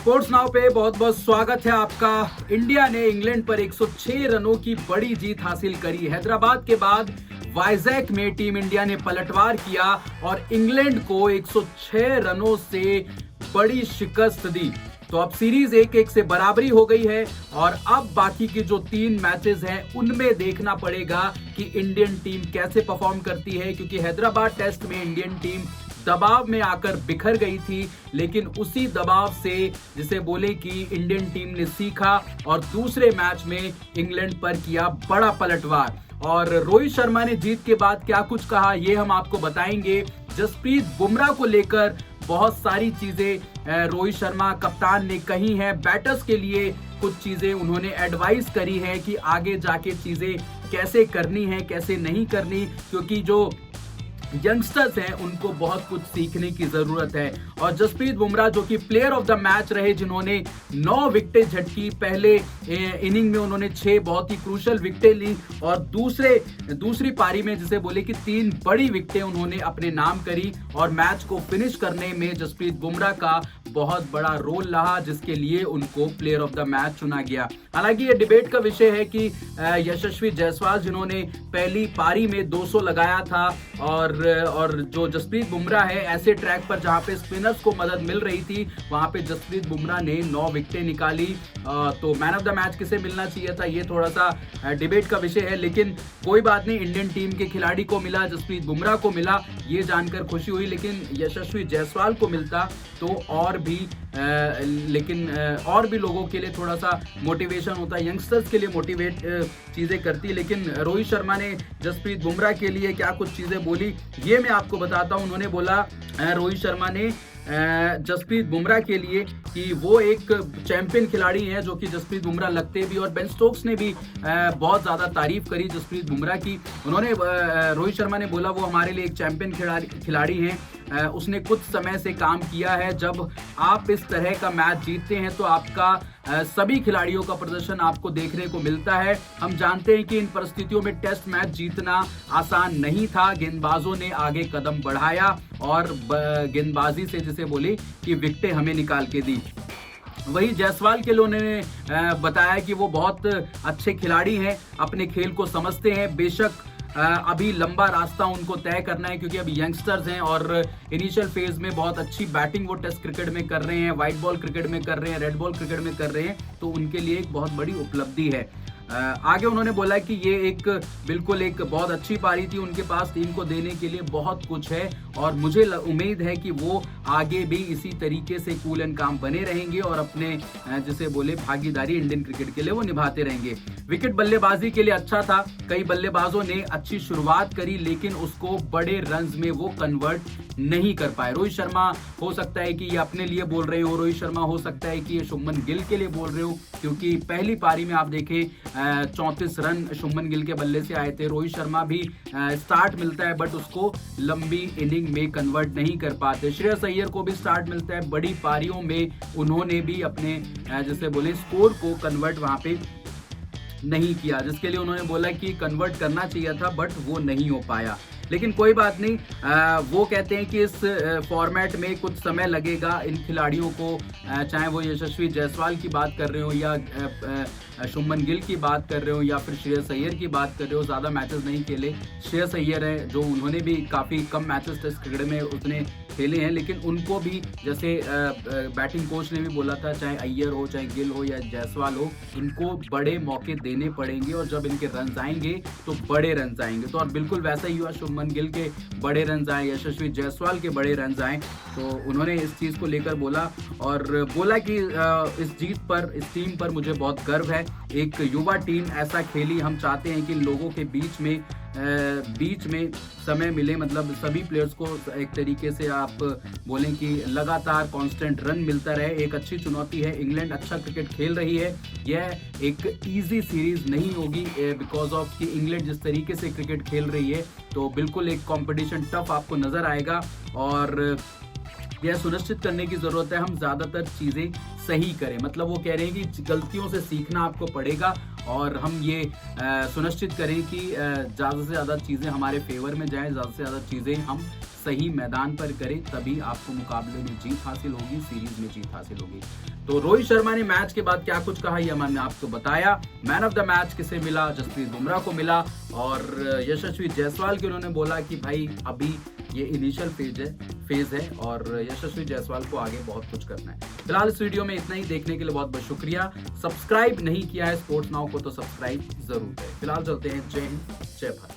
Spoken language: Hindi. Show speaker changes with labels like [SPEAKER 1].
[SPEAKER 1] स्पोर्ट्स नाउ पे बहुत बहुत स्वागत है आपका। इंडिया ने इंग्लैंड पर 106 रनों की बड़ी जीत हासिल करी। हैदराबाद के बाद वाइजैक में टीम इंडिया ने पलटवार किया और इंग्लैंड को 106 रनों से बड़ी शिकस्त दी। तो अब सीरीज 1-1 से बराबरी हो गई है और अब बाकी के जो 3 मैचेस हैं उनमें देखना पड़ेगा कि इंडियन टीम कैसे परफॉर्म करती है, क्योंकि हैदराबाद टेस्ट में इंडियन टीम दबाव में आकर बिखर गई थी, लेकिन उसी दबाव से जिसे बोले कि इंडियन टीम ने सीखा और दूसरे मैच में इंग्लैंड पर किया बड़ा पलटवार। और रोहित शर्मा ने जीत के बाद क्या कुछ कहा ये हम आपको बताएंगे। जसप्रीत बुमराह को लेकर बहुत सारी चीजें रोहित शर्मा कप्तान ने कही हैं। बैटर्स के लिए कुछ चीजें उन्होंने एडवाइस करी है कि आगे जाके चीजें कैसे करनी है कैसे नहीं करनी, क्योंकि जो यंगस्टर्स हैं उनको बहुत कुछ सीखने की जरूरत है। और जसप्रीत बुमराह जो कि प्लेयर ऑफ द मैच रहे, जिन्होंने 9 विकेटें झटकी। पहले इनिंग में उन्होंने 6 बहुत ही क्रूशल विकेटें ली और दूसरी पारी में जिसे बोले कि 3 बड़ी विकेटें उन्होंने अपने नाम करी और मैच को फिनिश करने में जसप्रीत बुमराह का बहुत बड़ा रोल रहा, जिसके लिए उनको प्लेयर ऑफ द मैच चुना गया। हालांकि ये डिबेट का विषय है कि यशस्वी जायसवाल जिन्होंने पहली पारी में 200 लगाया था और जो जसप्रीत बुमराह है, ऐसे ट्रैक पर जहां पे स्पिनर्स को मदद मिल रही थी वहां पे जसप्रीत बुमराह ने 9 विकेटें निकाली। तो मैन ऑफ द मैच किसे मिलना चाहिए था, ये थोड़ा सा डिबेट का विषय है, लेकिन कोई बात नहीं, इंडियन टीम के खिलाड़ी को मिला, जसप्रीत बुमराह को मिला, ये जानकर खुशी हुई। लेकिन यशस्वी जायसवाल को मिलता तो और भी लोगों के लिए थोड़ा सा मोटिवेशन होता है, यंगस्टर्स के लिए मोटिवेट चीजें करती है। लेकिन रोहित शर्मा ने जसप्रीत बुमराह के लिए क्या कुछ चीजें बोली ये मैं आपको बताता हूं। उन्होंने बोला रोहित शर्मा ने जसप्रीत बुमराह के लिए कि वो एक चैंपियन खिलाड़ी हैं, जो कि जसप्रीत बुमराह लगते भी, और बेन स्टोक्स ने भी बहुत ज्यादा तारीफ करी जसप्रीत बुमराह की। उन्होंने रोहित शर्मा ने बोला वो हमारे लिए एक चैंपियन खिलाड़ी हैं, उसने कुछ समय से काम किया है। जब आप इस तरह का मैच जीतते हैं तो आपका सभी खिलाड़ियों का प्रदर्शन आपको देखने को मिलता है। हम जानते हैं कि इन परिस्थितियों में टेस्ट मैच जीतना आसान नहीं था। गेंदबाजों ने आगे कदम बढ़ाया और गेंदबाजी से जिसे बोले कि विकेटें हमें निकाल के दी। वही जायसवाल के लिए उन्होंने बताया कि वो बहुत अच्छे खिलाड़ी हैं, अपने खेल को समझते हैं। बेशक अभी लंबा रास्ता उनको तय करना है, क्योंकि अभी यंगस्टर्स हैं और इनिशियल फेज में बहुत अच्छी बैटिंग वो टेस्ट क्रिकेट में कर रहे हैं, व्हाइट बॉल क्रिकेट में कर रहे हैं, रेड बॉल क्रिकेट में कर रहे हैं, तो उनके लिए एक बहुत बड़ी उपलब्धि है। आगे उन्होंने बोला कि ये एक बिल्कुल एक बहुत अच्छी पारी थी, उनके पास टीम को देने के लिए बहुत कुछ है और मुझे उम्मीद है कि वो आगे भी इसी तरीके से कूल एंड काम बने रहेंगे और अपने जिसे बोले भागीदारी इंडियन क्रिकेट के लिए वो निभाते रहेंगे। विकेट बल्लेबाजी के लिए अच्छा था, कई बल्लेबाजों ने अच्छी शुरुआत करी, लेकिन उसको बड़े रन्स में वो कन्वर्ट नहीं कर पाए। रोहित शर्मा हो सकता है कि ये अपने लिए बोल रहे हो, रोहित शर्मा हो सकता है कि ये शुभमन गिल के लिए बोल रहे हो, क्योंकि पहली पारी में आप देखें 34 रन शुभमन गिल के बल्ले से आए थे। रोहित शर्मा भी स्टार्ट मिलता है बट उसको लंबी इनिंग में कन्वर्ट नहीं कर पाते। श्रेयस अय्यर को भी स्टार्ट मिलता है, बड़ी पारियों में उन्होंने भी अपने जैसे बोले स्कोर को कन्वर्ट वहां पे नहीं किया, जिसके लिए उन्होंने बोला कि कन्वर्ट करना चाहिए था बट वो नहीं हो पाया। लेकिन कोई बात नहीं, वो कहते हैं कि इस फॉर्मेट में कुछ समय लगेगा इन खिलाड़ियों को, चाहे वो यशस्वी जायसवाल की बात कर रहे हो या शुभमन गिल की बात कर रहे हो या फिर श्रेयस अय्यर की बात कर रहे हो। ज़्यादा मैचेस नहीं खेले श्रेयस अय्यर है, जो उन्होंने भी काफ़ी कम मैचेस टेस्ट क्रिकेट में उसने खेले हैं, लेकिन उनको भी जैसे बैटिंग कोच ने भी बोला था, चाहे अय्यर हो चाहे गिल हो या जायसवाल हो, इनको बड़े मौके देने पड़ेंगे और जब इनके रन आएंगे तो बड़े रन आएंगे। तो और बिल्कुल वैसा ही हुआ, शुभमन गिल के बड़े रन आए, यशस्वी जायसवाल के बड़े रन आए। तो उन्होंने इस चीज़ को लेकर बोला और बोला कि इस जीत पर, इस टीम पर मुझे बहुत गर्व है। एक युवा टीम ऐसा खेली, हम चाहते हैं कि लोगों के बीच में समय मिले, मतलब सभी प्लेयर्स को एक तरीके से आप बोलें कि लगातार कांस्टेंट रन मिलता रहे। एक अच्छी चुनौती है, इंग्लैंड अच्छा क्रिकेट खेल रही है, यह एक इजी सीरीज नहीं होगी बिकॉज ऑफ कि इंग्लैंड जिस तरीके से क्रिकेट खेल रही है, तो बिल्कुल एक कंपटीशन टफ आपको नजर आएगा और यह सुनिश्चित करने की जरूरत है हम ज्यादातर चीजें सही करें। मतलब वो कह रहे हैं कि गलतियों से सीखना आपको पड़ेगा और हम ये सुनिश्चित करें कि ज़्यादा से ज़्यादा चीज़ें हमारे फेवर में जाएं, ज़्यादा से ज़्यादा चीज़ें हम सही मैदान पर करे, तभी आपको मुकाबले में जीत हासिल होगी, सीरीज में जीत हासिल होगी। तो रोहित शर्मा ने मैच के बाद क्या कुछ कहा, यह मैंने आपको बताया। मैन ऑफ द मैच किसे मिला, जसप्रीत बुमराह को मिला, और यशस्वी जायसवाल के उन्होंने बोला कि भाई अभी ये इनिशियल फेज है और यशस्वी जायसवाल को आगे बहुत कुछ करना है। फिलहाल इस वीडियो में इतना ही, देखने के लिए बहुत बहुत शुक्रिया। सब्सक्राइब नहीं किया है स्पोर्ट्स नाउ को तो सब्सक्राइब जरूर करें। फिलहाल चलते हैं, जय हिंद, जय भारत।